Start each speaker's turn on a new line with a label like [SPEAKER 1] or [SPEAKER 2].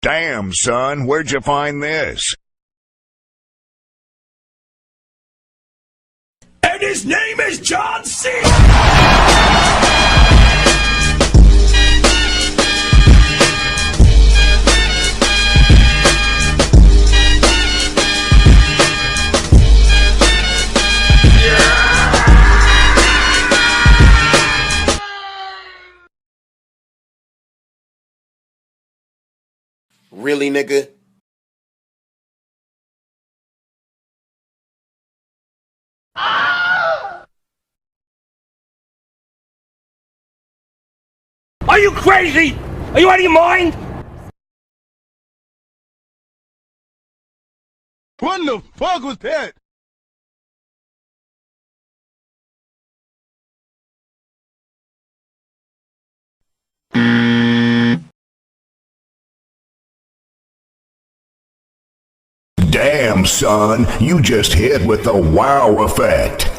[SPEAKER 1] Damn, son, where'd you find this?
[SPEAKER 2] And his name is John C.
[SPEAKER 3] Really, nigga?
[SPEAKER 2] Are you crazy? Are you out of your mind?
[SPEAKER 4] What in the fuck was that?
[SPEAKER 1] Damn, son, you just hit with the wow effect.